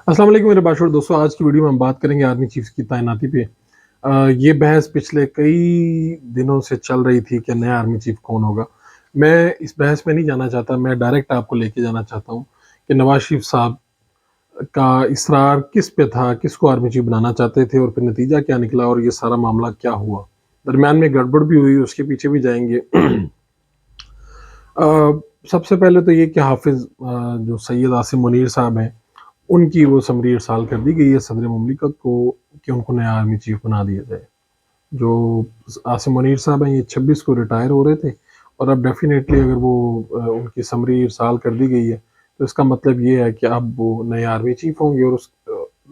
السلام علیکم میرے باشعور دوستوں، آج کی ویڈیو میں ہم بات کریں گے آرمی چیف کی تعیناتی پہ۔ یہ بحث پچھلے کئی دنوں سے چل رہی تھی کہ نیا آرمی چیف کون ہوگا۔ میں اس بحث میں نہیں جانا چاہتا، میں ڈائریکٹ آپ کو لے کے جانا چاہتا ہوں کہ نواز شریف صاحب کا اصرار کس پہ تھا، کس کو آرمی چیف بنانا چاہتے تھے، اور پھر نتیجہ کیا نکلا اور یہ سارا معاملہ کیا ہوا۔ درمیان میں گڑبڑ بھی ہوئی، اس کے پیچھے بھی جائیں گے۔ سب سے پہلے تو یہ کہ حافظ جو سید عاصم منیر صاحب ہیں، ان کی وہ سمری ارسال کر دی گئی ہے صدر مملکت کو کہ ان کو نیا آرمی چیف بنا دیا جائے۔ جو عاصم منیر صاحب ہیں، یہ 26 کو ریٹائر ہو رہے تھے، اور اب ڈیفینیٹلی اگر وہ ان کی سمری ارسال کر دی گئی ہے تو اس کا مطلب یہ ہے کہ اب وہ نئے آرمی چیف ہوں گے۔ اور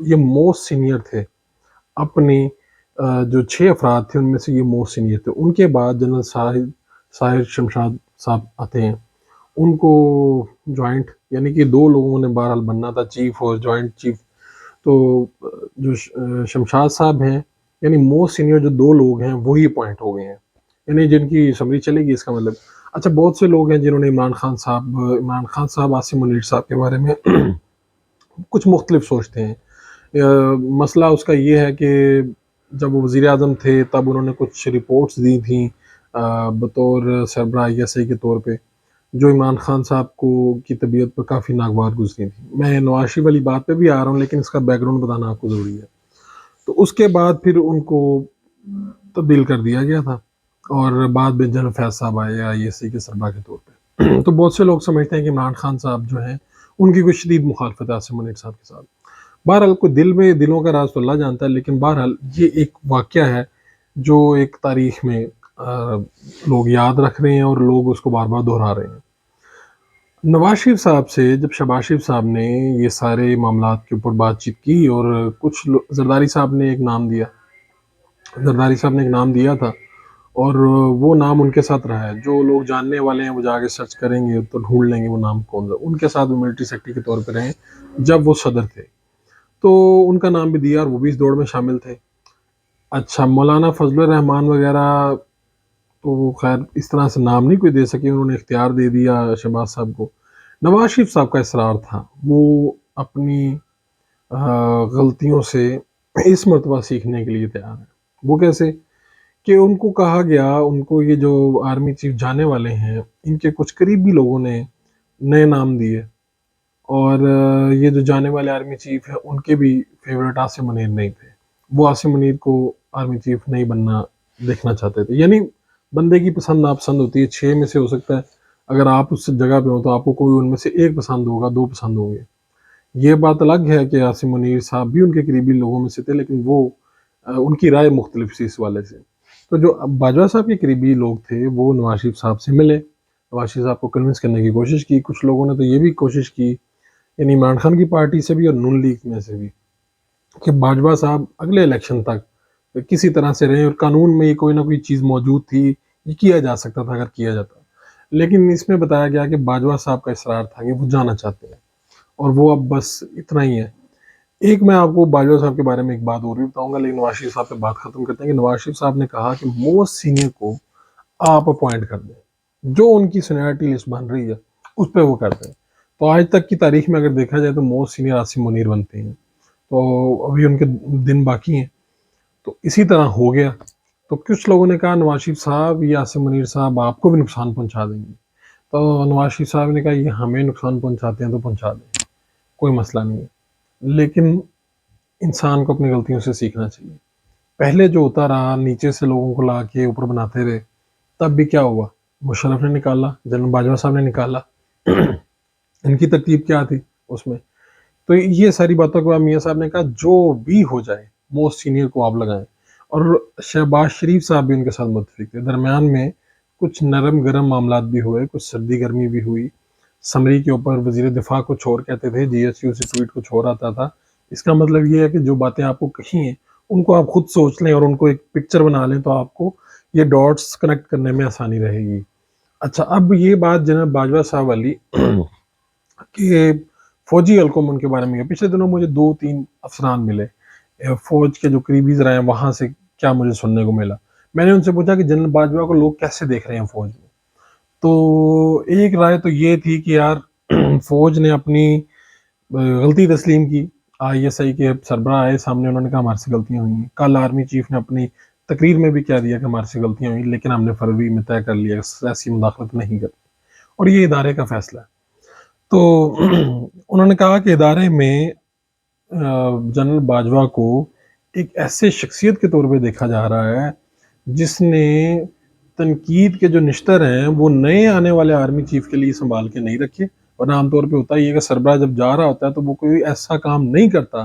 یہ موسٹ سینئر تھے اپنی جو 6 افراد تھے ان میں سے یہ موسٹ سینئر تھے۔ ان کے بعد جنرل ساحر شمشاد صاحب آتے ہیں، ان کو جوائنٹ یعنی کہ 2 لوگوں نے بہرحال بننا تھا، چیف اور جوائنٹ چیف۔ تو جو شمشاد صاحب ہیں، یعنی موسٹ سینئر جو 2 لوگ ہیں وہی اپوائنٹ ہو گئے ہیں، یعنی جن کی سمری چلے گی۔ اس کا مطلب اچھا، بہت سے لوگ ہیں جنہوں نے عمران خان صاحب عاصم منیر صاحب کے بارے میں کچھ مختلف سوچتے ہیں۔ مسئلہ اس کا یہ ہے کہ جب وہ وزیر اعظم تھے تب انہوں نے کچھ رپورٹس دی تھیں بطور سربراہ ایس کے طور پہ، جو عمران خان صاحب کی طبیعت پر کافی ناگوار گزری تھی۔ میں نواز شریف والی بات پہ بھی آ رہا ہوں، لیکن اس کا بیک گراؤنڈ بتانا آپ کو ضروری ہے۔ تو اس کے بعد پھر ان کو تبدیل کر دیا گیا تھا، اور بعد میں جنرل فیض صاحب آئے ISI کے سربراہ کے طور پہ۔ تو بہت سے لوگ سمجھتے ہیں کہ عمران خان صاحب جو ہیں ان کی کوئی شدید مخالفت ہے عاصم منیر صاحب کے ساتھ۔ بہرحال کوئی دلوں کا راز تو اللہ جانتا ہے، لیکن بہرحال یہ ایک واقعہ ہے جو ایک تاریخ میں لوگ یاد رکھ رہے ہیں اور لوگ اس کو بار بار دہرا رہے ہیں۔ نواز شریف صاحب سے جب شہباز شریف صاحب نے یہ سارے معاملات کے اوپر بات چیت کی، اور کچھ زرداری صاحب نے ایک نام دیا تھا، اور وہ نام ان کے ساتھ رہا ہے۔ جو لوگ جاننے والے ہیں وہ جا کے سرچ کریں گے تو ڈھونڈ لیں گے وہ نام کون سا۔ ان کے ساتھ وہ ملٹری سیکرٹری کے طور پہ رہے جب وہ صدر تھے، تو ان کا نام بھی دیا اور وہ بھی اس دوڑ میں شامل تھے۔ اچھا، مولانا فضل الرحمان وغیرہ تو وہ خیر اس طرح سے نام نہیں کوئی دے سکے، انہوں نے اختیار دے دیا شہباز صاحب کو۔ نواز شریف صاحب کا اصرار تھا، وہ اپنی غلطیوں سے اس مرتبہ سیکھنے کے لیے تیار ہے۔ وہ کیسے کہ ان کو کہا گیا، ان کو یہ جو آرمی چیف جانے والے ہیں ان کے کچھ قریبی لوگوں نے نئے نام دیے، اور یہ جو جانے والے آرمی چیف ہیں ان کے بھی فیورٹ عاصم منیر نہیں تھے۔ وہ عاصم منیر کو آرمی چیف نہیں بننا دیکھنا چاہتے تھے۔ یعنی بندے کی پسند ناپسند ہوتی ہے، 6 میں سے ہو سکتا ہے اگر آپ اس جگہ پہ ہو تو آپ کو کوئی ان میں سے 1 پسند ہوگا، 2 پسند ہوں گے۔ یہ بات الگ ہے کہ عاصم منیر صاحب بھی ان کے قریبی لوگوں میں سے تھے، لیکن وہ ان کی رائے مختلف تھی اس والے سے۔ تو جو باجوہ صاحب کے قریبی لوگ تھے وہ نواز شریف صاحب سے ملے، نواز شریف صاحب کو کنونس کرنے کی کوشش کی۔ کچھ لوگوں نے تو یہ بھی کوشش کی، یعنی عمران خان کی پارٹی سے بھی اور نون لیگ میں سے بھی، کہ باجوہ صاحب اگلے الیکشن تک کسی طرح سے رہیں، اور قانون میں یہ کوئی نہ کوئی چیز موجود تھی، یہ کیا جا سکتا تھا اگر کیا جاتا۔ لیکن اس میں بتایا گیا کہ باجوہ صاحب کا اصرار تھا کہ وہ جانا چاہتے ہیں، اور وہ اب بس اتنا ہی ہے۔ ایک میں آپ کو باجوہ صاحب کے بارے میں ایک بات اور بھی بتاؤں گا، لیکن نواز شریف صاحب پہ بات ختم کرتے ہیں کہ نواز شریف صاحب نے کہا کہ موسٹ سینئر کو آپ اپوائنٹ کر دیں، جو ان کی سینئرٹی لسٹ بن رہی ہے اس پہ وہ کرتے ہیں۔ تو آج تک کی تاریخ میں اگر دیکھا جائے تو موسٹ سینئر عاصم منیر بنتے ہیں، تو ابھی ان کے دن باقی ہیں۔ تو اسی طرح ہو گیا، تو کچھ لوگوں نے کہا نواز شریف صاحب یا عاصم منیر صاحب آپ کو بھی نقصان پہنچا دیں گے۔ تو نواز شریف صاحب نے کہا یہ ہمیں نقصان پہنچاتے ہیں تو پہنچا دیں، کوئی مسئلہ نہیں ہے، لیکن انسان کو اپنی غلطیوں سے سیکھنا چاہیے۔ پہلے جو ہوتا رہا نیچے سے لوگوں کو لا کے اوپر بناتے رہے، تب بھی کیا ہوا؟ مشرف نے نکالا، جنرل باجوہ صاحب نے نکالا، ان کی ترتیب کیا تھی اس میں؟ تو یہ ساری باتوں کے بعد میاں صاحب نے کہا جو بھی ہو جائے موسٹ سینئر کو آپ لگائیں، اور شہباز شریف صاحب بھی ان کے ساتھ متفق تھے۔ درمیان میں کچھ نرم گرم معاملات بھی ہوئے، کچھ سردی گرمی بھی ہوئی۔ سمری کے اوپر وزیر دفاع کچھ اور کہتے تھے، GSU سے ٹویٹ کچھ اور آتا تھا۔ اس کا مطلب یہ ہے کہ جو باتیں آپ کو کہی ہیں ان کو آپ خود سوچ لیں اور ان کو ایک پکچر بنا لیں، تو آپ کو یہ ڈاٹس کنیکٹ کرنے میں آسانی رہے گی۔ اچھا، اب یہ بات جناب باجوہ صاحب والی کہ فوجی حلقوں میں ان کے بارے میں پچھلے دنوں مجھے 2-3 افسران ملے، فوج کے جو قریبی ذرائع ہیں وہاں سے کیا مجھے سننے کو ملا۔ میں نے ان سے پوچھا کہ جنرل باجوہ کو لوگ کیسے دیکھ رہے ہیں فوج میں؟ تو ایک رائے تو یہ تھی کہ یار فوج نے اپنی غلطی تسلیم کی، ISI کے سربراہ آئے سامنے، انہوں نے کہا ہمارے سے غلطیاں ہوئی ہیں. کل آرمی چیف نے اپنی تقریر میں بھی کہہ دیا کہ ہمارے سے غلطیاں ہوئی، لیکن ہم نے فروری میں طے کر لیا کہ ایسی مداخلت نہیں کرتی، اور یہ ادارے کا فیصلہ ہے. تو انہوں نے کہا کہ ادارے میں جنرل باجوہ کو ایک ایسے شخصیت کے طور پہ دیکھا جا رہا ہے جس نے تنقید کے جو نشتر ہیں وہ نئے آنے والے آرمی چیف کے لیے سنبھال کے نہیں رکھے. اور عام طور پہ ہوتا ہی ہے کہ سربراہ جب جا رہا ہوتا ہے تو وہ کوئی ایسا کام نہیں کرتا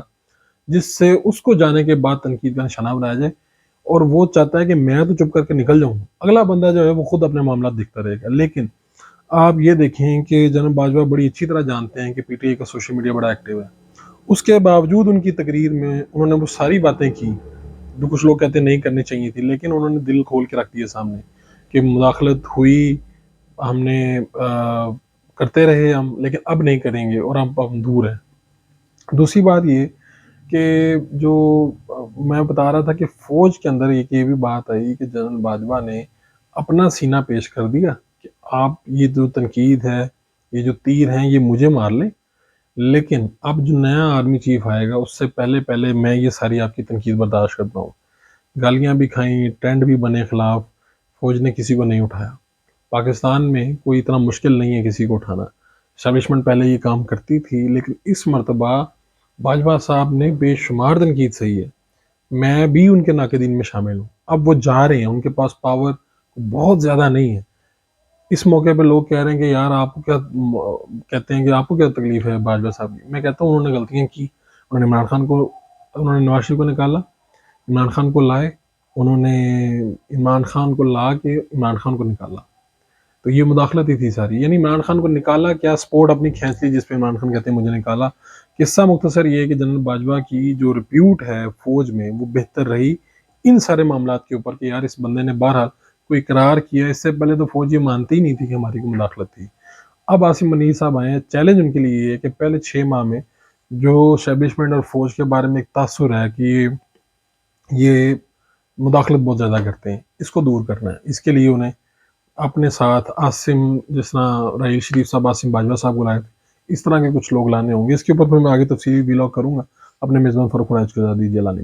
جس سے اس کو جانے کے بعد تنقید کا نشانہ بنایا جائے، اور وہ چاہتا ہے کہ میں تو چپ کر کے نکل جاؤں، اگلا بندہ جو ہے وہ خود اپنے معاملات دیکھتا رہے گا. لیکن آپ یہ دیکھیں کہ جنرل باجوہ بڑی اچھی طرح جانتے ہیں کہ PTI کا سوشل میڈیا بڑا ایکٹیو ہے. اس کے باوجود ان کی تقریر میں انہوں نے وہ ساری باتیں کی جو کچھ لوگ کہتے ہیں نہیں کرنی چاہیے تھی، لیکن انہوں نے دل کھول کے رکھ دیا سامنے کہ مداخلت ہوئی، ہم نے کرتے رہے ہم، لیکن اب نہیں کریں گے اور ہم دور ہیں. دوسری بات یہ کہ جو میں بتا رہا تھا کہ فوج کے اندر یہ بھی بات آئی کہ جنرل باجوہ نے اپنا سینہ پیش کر دیا کہ آپ یہ جو تنقید ہے، یہ جو تیر ہیں، یہ مجھے مار لیں، لیکن اب جو نیا آرمی چیف آئے گا اس سے پہلے میں یہ ساری آپ کی تنقید برداشت کرتا ہوں. گالیاں بھی کھائیں، ٹرینڈ بھی بنے خلاف، فوج نے کسی کو نہیں اٹھایا. پاکستان میں کوئی اتنا مشکل نہیں ہے کسی کو اٹھانا. اسٹیبلشمنٹ پہلے یہ کام کرتی تھی، لیکن اس مرتبہ باجوہ صاحب نے بے شمار تنقید صحیح ہے، میں بھی ان کے ناقدین میں شامل ہوں. اب وہ جا رہے ہیں، ان کے پاس پاور بہت زیادہ نہیں ہے. اس موقع پہ لوگ کہہ رہے ہیں کہ یار آپ کو کیا کہتے ہیں کہ آپ کو کیا تکلیف ہے باجوہ صاحب کی. میں کہتا ہوں انہوں نے غلطیاں کی. انہوں نے نواز شریف کو نکالا، عمران خان کو لائے، انہوں نے عمران خان کو لا کے عمران خان کو نکالا. تو یہ مداخلت ہی تھی ساری، یعنی عمران خان کو نکالا کیا، سپورٹ اپنی کھینچ لی جس پہ عمران خان کہتے ہیں مجھے نکالا. قصہ مختصر یہ ہے کہ جنرل باجوہ کی جو ریپیوٹ ہے فوج میں وہ بہتر رہی ان سارے معاملات کے اوپر کہ یار اس بندے نے بہرحال کوئی اقرار کیا. اس سے پہلے تو فوج یہ مانتی ہی نہیں تھی کہ ہماری کوئی مداخلت تھی. اب عاصم منیر صاحب آئے ہیں، چیلنج ان کے لیے یہ ہے کہ پہلے 6 ماہ میں جو اسٹیبلشمنٹ اور فوج کے بارے میں ایک تاثر ہے کہ یہ مداخلت بہت زیادہ کرتے ہیں، اس کو دور کرنا ہے. اس کے لیے انہیں اپنے ساتھ عاصم، جس طرح راحیل شریف صاحب عاصم باجوہ صاحب کو لائے تھے، اس طرح کے کچھ لوگ لانے ہوں گے. اس کے اوپر پھر میں آگے تفصیلی ویلاگ کروں گا. اپنے میزبان فاروق عنایت کو اجازت دیجیے، اللہ نے